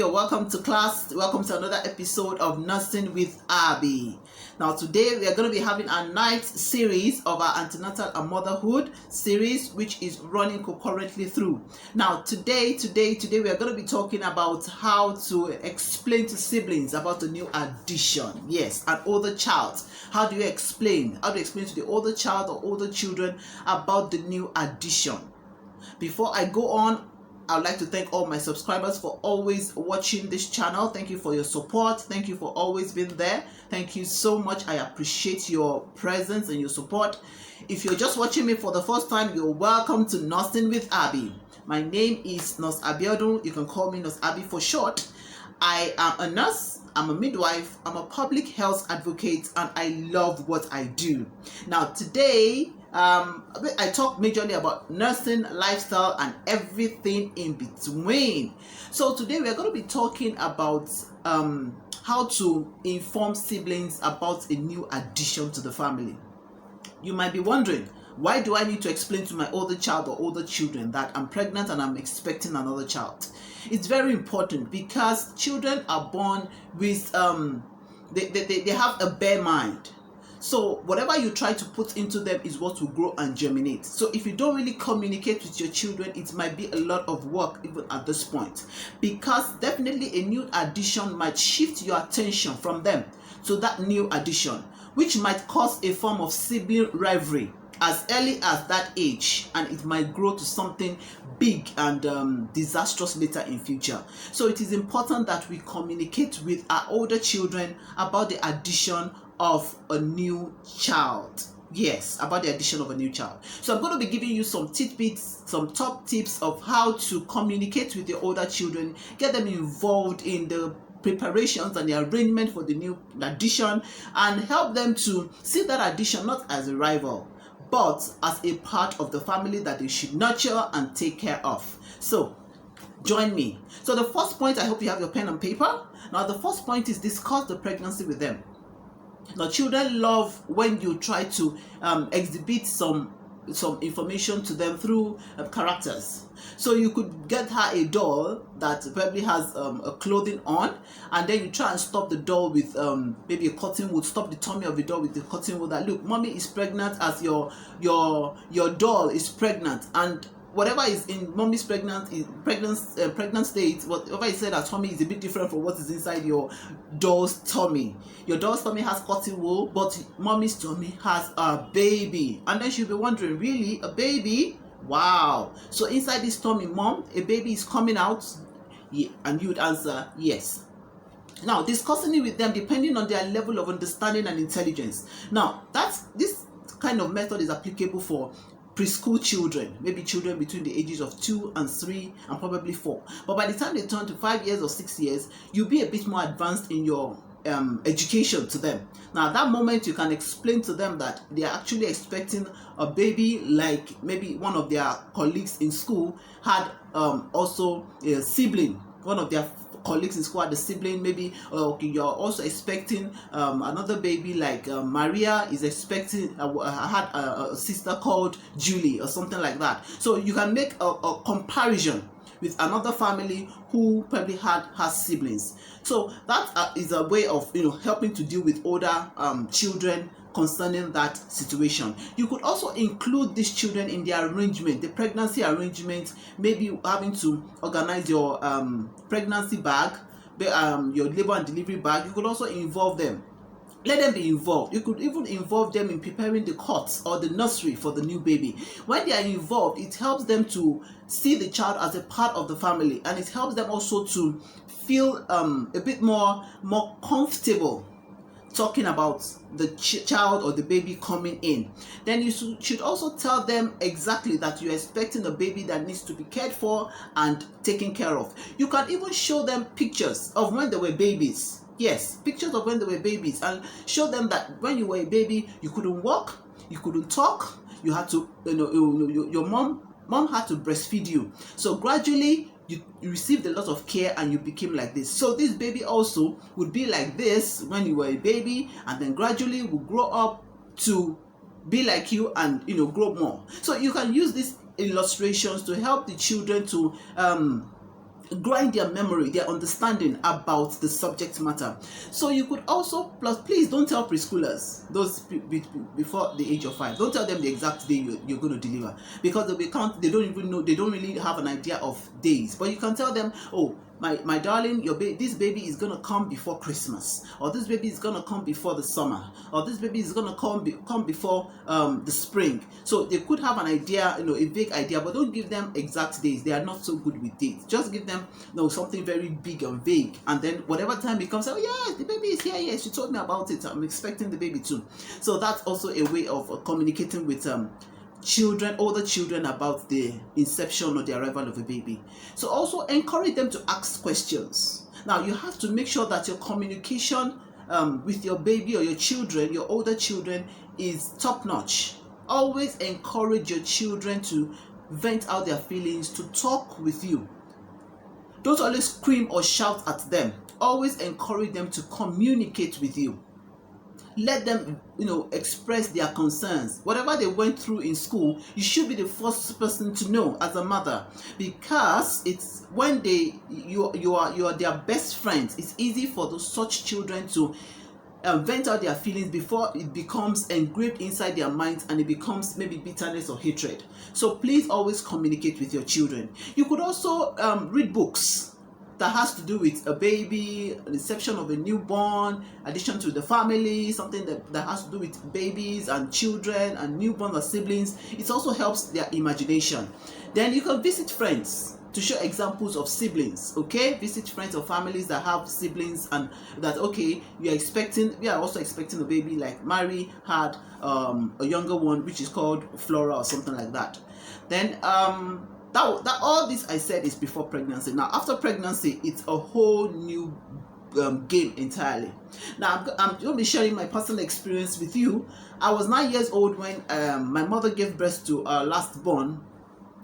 you're welcome to class. Welcome to another episode of Nursing with Abby. Now today we are going to be having a night series of our Antenatal and Motherhood series, which is running concurrently through. Now today we are going to be talking about how to explain to siblings about the new addition. Yes, an older child. How do you explain? How do you explain to the older child or older children about the new addition? Before I go on, I would like to thank all my subscribers for always watching this channel. Thank you for your support. Thank you for always being there. Thank you so much. I appreciate your presence and your support. If you're just watching me for the first time, you're welcome to Nursing with Abby. My name is Nurse Abiodun. You can call me Nurse Abby for short. I am a nurse, I'm a midwife, I'm a public health advocate, and I love what I do. Now today, I talk majorly about nursing, lifestyle, and everything in between. So today we are going to be talking about how to inform siblings about a new addition to the family. You might be wondering, why do I need to explain to my older child or older children that I'm pregnant and I'm expecting another child? It's very important because children are born with they have a bare mind. So whatever you try to put into them is what will grow and germinate. So if you don't really communicate with your children, it might be a lot of work even at this point, because definitely a new addition might shift your attention from them to that new addition, which might cause a form of sibling rivalry as early as that age, and it might grow to something big and disastrous later in future. So it is important that we communicate with our older children about the addition of a new child. Yes, about the addition of a new child. So I'm going to be giving you some tidbits, some top tips of how to communicate with your older children, get them involved in the preparations and the arrangement for the new addition, and help them to see that addition not as a rival, but as a part of the family that they should nurture and take care of. So join me. So the first point, I hope you have your pen and paper. Now the first point is discuss the pregnancy with them. Now children love when you try to exhibit some information to them through characters. So you could get her a doll that probably has a clothing on, and then you try and stop the doll with maybe a cotton wool. Stop the tummy of the doll with the cotton wool. That look, mommy is pregnant as your doll is pregnant, and whatever is in mommy's pregnant state, whatever is said at tummy is a bit different from what is inside your doll's tummy. Your doll's tummy has cotton wool, but mommy's tummy has a baby. And then she'll be wondering, really, a baby? Wow. So inside this tummy, mom, a baby is coming out? Yeah. And you would answer, yes. Now, discussing it with them depending on their level of understanding and intelligence. Now, this kind of method is applicable for preschool children, maybe children between the ages of 2 and 3 and probably 4. But by the time they turn to 5 years or 6 years, you'll be a bit more advanced in your education to them. Now at that moment, you can explain to them that they are actually expecting a baby, like maybe one of their colleagues in school had also a sibling. One of their colleagues in school had a sibling, maybe okay, you're also expecting another baby, like Maria is expecting had a sister called Julie or something like that. So you can make a comparison with another family who probably has siblings. So that is a way of helping to deal with older children concerning that situation. You could also include these children in the arrangement, the pregnancy arrangement, maybe having to organize your pregnancy bag, your labor and delivery bag. You could also involve them. Let them be involved. You could even involve them in preparing the cots or the nursery for the new baby. When they are involved, it helps them to see the child as a part of the family, and it helps them also to feel a bit more comfortable talking about the child or the baby coming in. Then you should also tell them exactly that you're expecting a baby that needs to be cared for and taken care of. You can even show them pictures of when they were babies. Yes, pictures of when they were babies, and show them that when you were a baby, you couldn't walk, you couldn't talk, you had to, your mom had to breastfeed you. So gradually, you received a lot of care and you became like this. So this baby also would be like this when you were a baby, and then gradually will grow up to be like you and grow more. So you can use these illustrations to help the children to grind their memory, their understanding about the subject matter. So you could also, plus please don't tell preschoolers, those before the age of 5, don't tell them the exact day you're going to deliver, because they don't even know, they don't really have an idea of days. But you can tell them, oh, my darling, this baby is gonna come before Christmas, or this baby is gonna come before the summer, or this baby is gonna come before the spring. So they could have an idea, a vague idea, but don't give them exact days. They are not so good with dates. Just give them something very big and vague, and then whatever time it comes, oh yes, the baby is here. Yes, she told me about it. I'm expecting the baby too. So that's also a way of communicating with older children about the inception or the arrival of a baby. So also encourage them to ask questions. Now you have to make sure that your communication with your baby or your children, your older children, is top notch. Always encourage your children to vent out their feelings, to talk with you. Don't always scream or shout at them. Always encourage them to communicate with you. Let them, express their concerns. Whatever they went through in school, you should be the first person to know as a mother, because it's when you are their best friends. It's easy for such children to vent out their feelings before it becomes engraved inside their minds and it becomes maybe bitterness or hatred. So please always communicate with your children. You could also read books that has to do with a baby, the inception of a newborn, addition to the family, something that has to do with babies and children and newborns and siblings. It also helps their imagination. Then you can visit friends to show examples of siblings. Okay, visit friends or families that have siblings, and that we are also expecting a baby, like Mary had a younger one which is called Flora or something like that. Then that all this I said is before pregnancy. Now after pregnancy, it's a whole new game entirely. Now I'm going to be sharing my personal experience with you. I was 9 years old when my mother gave birth to our last born,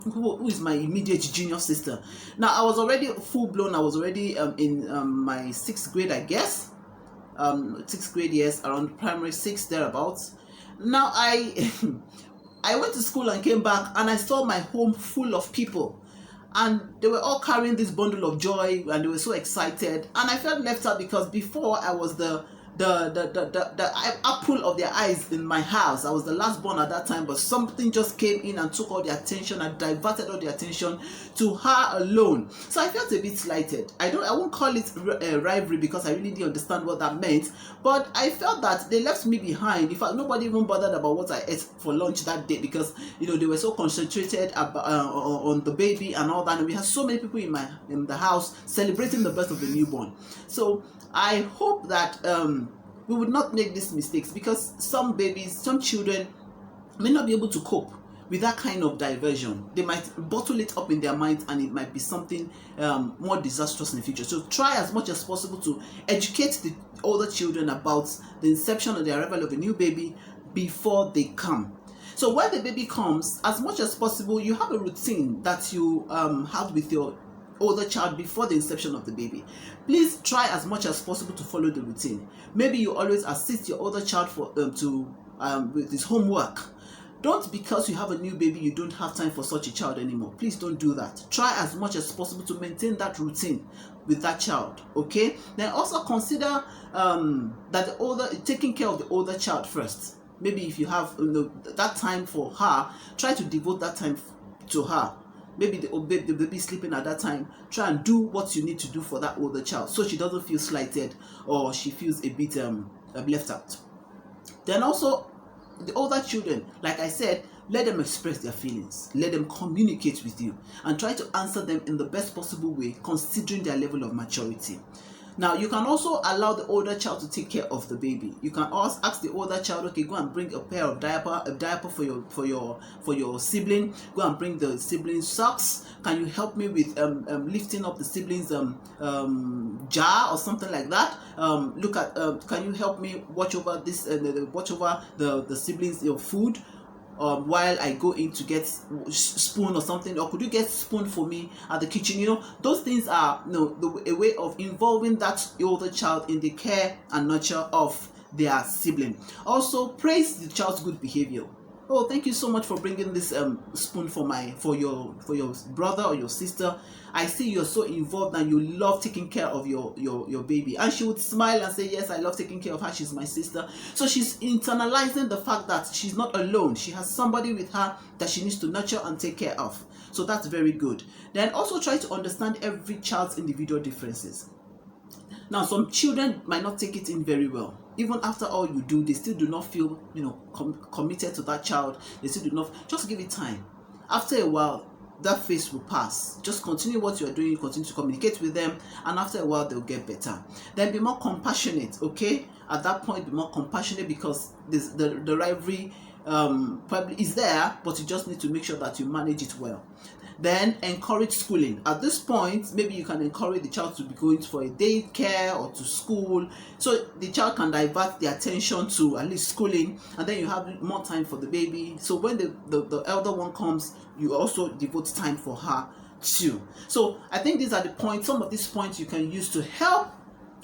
who is my immediate junior sister. Now I was already full blown. I was already in my 6th grade, I guess. 6th grade, yes, around primary 6 thereabouts. Now I went to school and came back, and I saw my home full of people, and they were all carrying this bundle of joy, and they were so excited, and I felt left out, because before I was the apple of their eyes in my house. I was the last born at that time, but something just came in and took all the attention and diverted all the attention to her alone. So I felt a bit slighted. I won't call it rivalry, because I really didn't understand what that meant, but I felt that they left me behind. In fact, nobody even bothered about what I ate for lunch that day, because they were so concentrated on the baby and all that, and we had so many people in the house celebrating the birth of the newborn. So I hope that we would not make these mistakes, because some children may not be able to cope with that kind of diversion. They might bottle it up in their minds, and it might be something more disastrous in the future. So try as much as possible to educate the older children about the inception or the arrival of a new baby before they come. So when the baby comes, as much as possible, you have a routine that you have with your older child before the inception of the baby. Please try as much as possible to follow the routine. Maybe you always assist your older child with his homework. Don't, because you have a new baby, you don't have time for such a child anymore. Please don't do that. Try as much as possible to maintain that routine with that child. Okay. Then also consider taking care of the older child first. Maybe if you have that time for her, try to devote that time to her. Maybe the baby is sleeping at that time. Try and do what you need to do for that older child, so she doesn't feel slighted or she feels a bit left out. Then also, the older children, like I said, let them express their feelings. Let them communicate with you, and try to answer them in the best possible way, considering their level of maturity. Now, you can also allow the older child to take care of the baby. You can also ask the older child, okay, go and bring a pair of diaper for your sibling. Go and bring the sibling's socks. Can you help me with lifting up the sibling's jar or something like that? Can you help me watch over the siblings' food? While I go in to get spoon or something, or could you get spoon for me at the kitchen? Those things are a way of involving that older child in the care and nurture of their sibling. Also, praise the child's good behavior. oh, thank you so much for bringing this spoon for your brother or your sister. I see you're so involved and you love taking care of your baby. And she would smile and say, yes, I love taking care of her, she's my sister. So she's internalizing the fact that she's not alone. She has somebody with her that she needs to nurture and take care of. So that's very good. Then also try to understand every child's individual differences. Now, some children might not take it in very well. Even after all you do, they still do not feel, committed to that child. They still do not. Just give it time. After a while, that phase will pass. Just continue what you are doing. Continue to communicate with them, and after a while, they'll get better. Then be more compassionate. Okay, at that point, be more compassionate, because the rivalry probably is there, but you just need to make sure that you manage it well. Then encourage schooling. At this point, maybe you can encourage the child to be going for a daycare or to school, so the child can divert the attention to at least schooling, and then you have more time for the baby. So when the elder one comes, you also devote time for her too. So I think these are the points. Some of these points you can use to help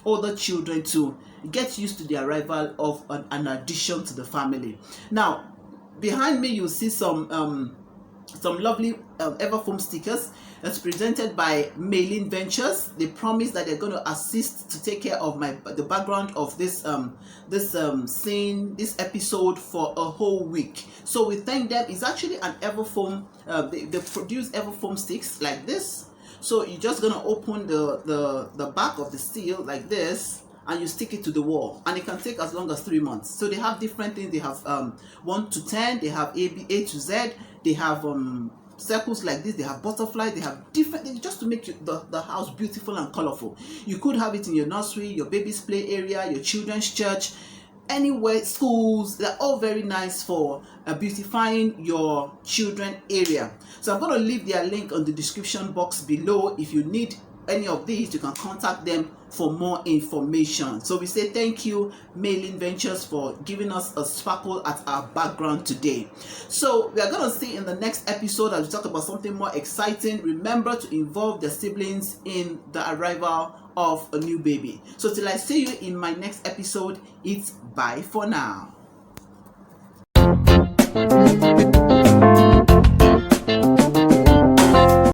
older children to get used to the arrival of an addition to the family. Now, behind me you'll see some lovely Everfoam stickers that's presented by Mayleen Ventures. They promise that they're going to assist to take care of the background of this scene, this episode, for a whole week. So we thank them. It's actually an Everfoam. They produce Everfoam sticks like this. So you're just gonna open the back of the seal like this, and you stick it to the wall, and it can take as long as 3 months. So they have different things. They have 1 to 10, they have A to Z, they have circles like this, they have butterflies, they have different things just to make the house beautiful and colorful. You could have it in your nursery, your baby's play area, your children's church, anywhere, schools. They're all very nice for beautifying your children area. So I'm going to leave their link on the description box below. If you need any of these, you can contact them for more information. So we say thank you, Mayleen Ventures, for giving us a sparkle at our background today. So we are going to see in the next episode as we talk about something more exciting. Remember to involve the siblings in the arrival of a new baby. So till I see you in my next episode, it's bye for now.